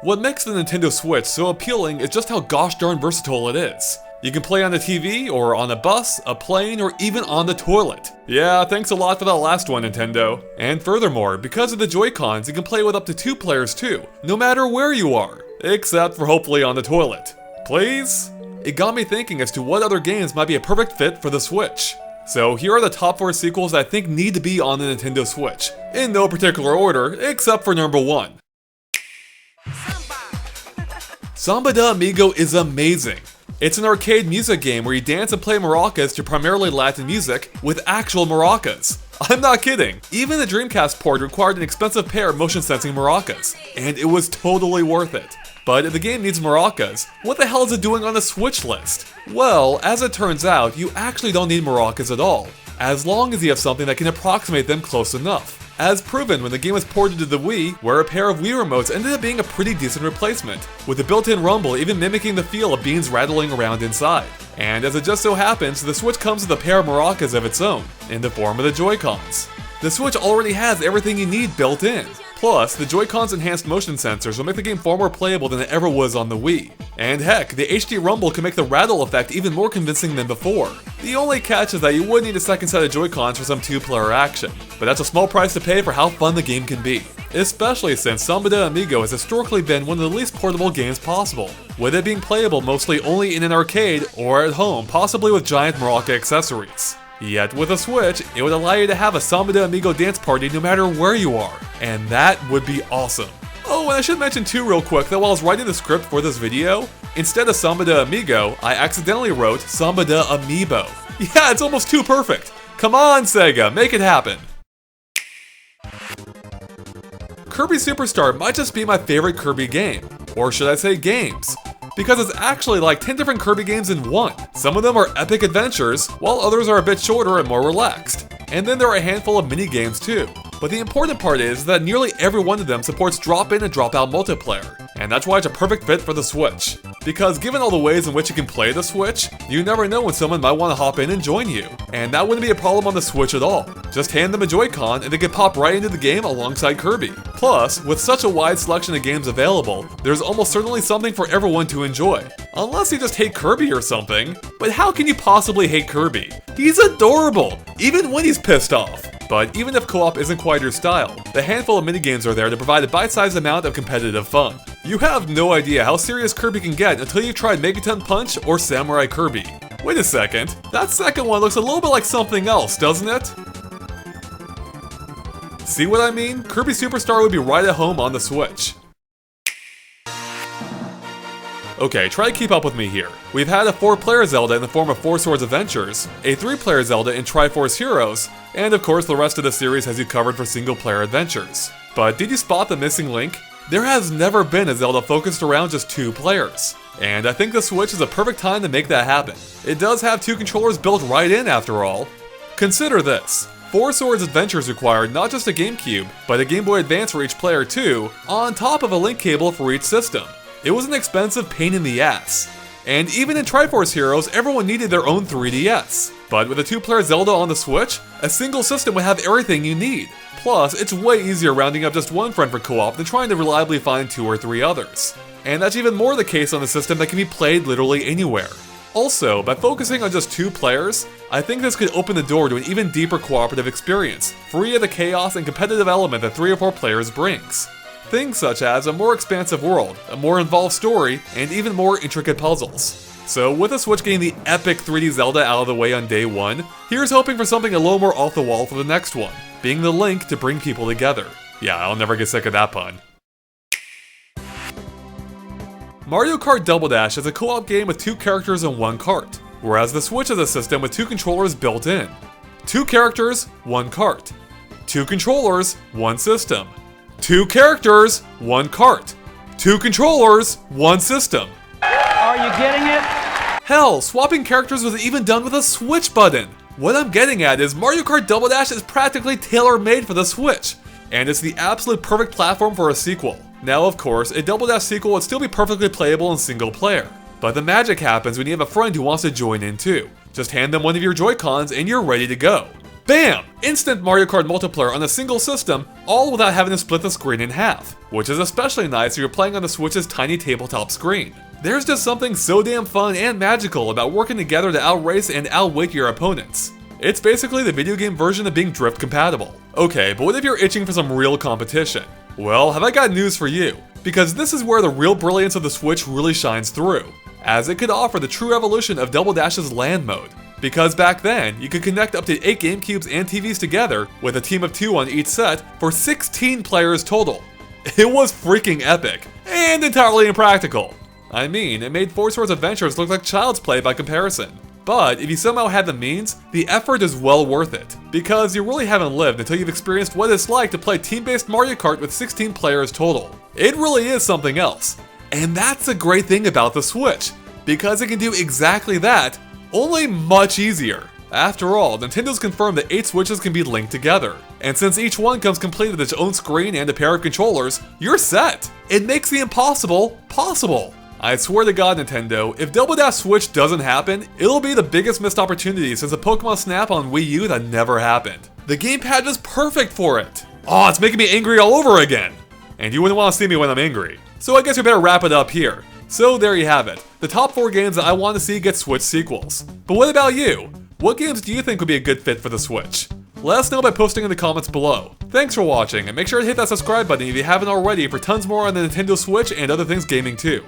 What makes the Nintendo Switch so appealing is just how gosh darn versatile it is. You can play on the TV, or on a bus, a plane, or even on the toilet. Yeah, thanks a lot for that last one, Nintendo. And furthermore, because of the Joy-Cons, you can play with up to 2 players too, no matter where you are. Except for hopefully on the toilet. Please? It got me thinking as to what other games might be a perfect fit for the Switch. So here are the top 4 sequels that I think need to be on the Nintendo Switch, in no particular order, except for number 1. Samba De Amigo is amazing. It's an arcade music game where you dance and play maracas to primarily Latin music with actual maracas. I'm not kidding. Even the Dreamcast port required an expensive pair of motion sensing maracas, and it was totally worth it. But if the game needs maracas, what the hell is it doing on the Switch list? Well, as it turns out, you actually don't need maracas at all, as long as you have something that can approximate them close enough. As proven when the game was ported to the Wii, where a pair of Wii remotes ended up being a pretty decent replacement, with the built-in rumble even mimicking the feel of beans rattling around inside. And as it just so happens, the Switch comes with a pair of maracas of its own, in the form of the Joy-Cons. The Switch already has everything you need built in. Plus, the Joy-Con's enhanced motion sensors will make the game far more playable than it ever was on the Wii. And heck, the HD Rumble can make the rattle effect even more convincing than before. The only catch is that you would need a second set of Joy-Cons for some 2-player action, but that's a small price to pay for how fun the game can be. Especially since Samba De Amigo has historically been one of the least portable games possible, with it being playable mostly only in an arcade or at home, possibly with giant maraca accessories. Yet with a Switch, it would allow you to have a Samba De Amigo dance party no matter where you are, and that would be awesome. Oh, and I should mention too real quick that while I was writing the script for this video, instead of Samba De Amigo, I accidentally wrote Samba De Amiibo. Yeah, it's almost too perfect. Come on, Sega, make it happen. Kirby Superstar might just be my favorite Kirby game, or should I say games, because it's actually like 10 different Kirby games in one. Some of them are epic adventures, while others are a bit shorter and more relaxed. And then there are a handful of mini games too. But the important part is that nearly every one of them supports drop-in and drop-out multiplayer, and that's why it's a perfect fit for the Switch. Because given all the ways in which you can play the Switch, you never know when someone might want to hop in and join you. And that wouldn't be a problem on the Switch at all. Just hand them a Joy-Con and they can pop right into the game alongside Kirby. Plus, with such a wide selection of games available, there's almost certainly something for everyone to enjoy. Unless you just hate Kirby or something. But how can you possibly hate Kirby? He's adorable, even when he's pissed off. But even if co-op isn't quite your style, the handful of minigames are there to provide a bite-sized amount of competitive fun. You have no idea how serious Kirby can get until you've tried Megaton Punch or Samurai Kirby. Wait a second, that second one looks a little bit like something else, doesn't it? See what I mean? Kirby Superstar would be right at home on the Switch. Okay, try to keep up with me here. We've had a 4-player Zelda in the form of Four Swords Adventures, a 3-player Zelda in Triforce Heroes, and of course the rest of the series has you covered for single-player adventures. But did you spot the missing link? There has never been a Zelda focused around just 2 players. And I think the Switch is a perfect time to make that happen. It does have 2 controllers built right in after all. Consider this. Four Swords Adventures required not just a GameCube, but a Game Boy Advance for each player too, on top of a link cable for each system. It was an expensive pain in the ass. And even in Triforce Heroes, everyone needed their own 3DS. But with a 2-player Zelda on the Switch, a single system would have everything you need. Plus, it's way easier rounding up just one friend for co-op than trying to reliably find 2 or 3 others. And that's even more the case on a system that can be played literally anywhere. Also, by focusing on just 2 players, I think this could open the door to an even deeper cooperative experience, free of the chaos and competitive element that 3 or 4 players brings. Things such as a more expansive world, a more involved story, and even more intricate puzzles. So with the Switch getting the epic 3D Zelda out of the way on day 1, here's hoping for something a little more off the wall for the next one, being the link to bring people together. Yeah, I'll never get sick of that pun. Mario Kart Double Dash is a co-op game with 2 characters and 1 cart, whereas the Switch is a system with 2 controllers built in. 2 characters, 1 cart. 2 controllers, 1 system. 2 characters, 1 cart. 2 controllers, 1 system. Are you getting it? Hell, swapping characters was even done with a Switch button. What I'm getting at is Mario Kart Double Dash is practically tailor-made for the Switch, and it's the absolute perfect platform for a sequel. Now of course, a Double Dash sequel would still be perfectly playable in single player, but the magic happens when you have a friend who wants to join in too. Just hand them one of your Joy-Cons and you're ready to go. Bam! Instant Mario Kart multiplayer on a single system, all without having to split the screen in half, which is especially nice if you're playing on the Switch's tiny tabletop screen. There's just something so damn fun and magical about working together to outrace and outwit your opponents. It's basically the video game version of being drift compatible. Okay, but what if you're itching for some real competition? Well, have I got news for you, because this is where the real brilliance of the Switch really shines through, as it could offer the true evolution of Double Dash's LAN mode. Because back then, you could connect up to 8 GameCubes and TVs together with a team of 2 on each set for 16 players total. It was freaking epic, and entirely impractical. I mean, it made Four Swords Adventures look like child's play by comparison. But if you somehow had the means, the effort is well worth it, because you really haven't lived until you've experienced what it's like to play team-based Mario Kart with 16 players total. It really is something else. And that's the great thing about the Switch, because it can do exactly that, only much easier. After all, Nintendo's confirmed that 8 Switches can be linked together, and since each one comes complete with its own screen and a pair of controllers, you're set! It makes the impossible possible! I swear to God, Nintendo, if Double Dash Switch doesn't happen, it'll be the biggest missed opportunity since the Pokemon Snap on Wii U that never happened. The gamepad is perfect for it! Oh, it's making me angry all over again! And you wouldn't want to see me when I'm angry. So I guess we better wrap it up here. So there you have it, the top 4 games that I want to see get Switch sequels. But what about you? What games do you think would be a good fit for the Switch? Let us know by posting in the comments below. Thanks for watching, and make sure to hit that subscribe button if you haven't already for tons more on the Nintendo Switch and other things gaming too.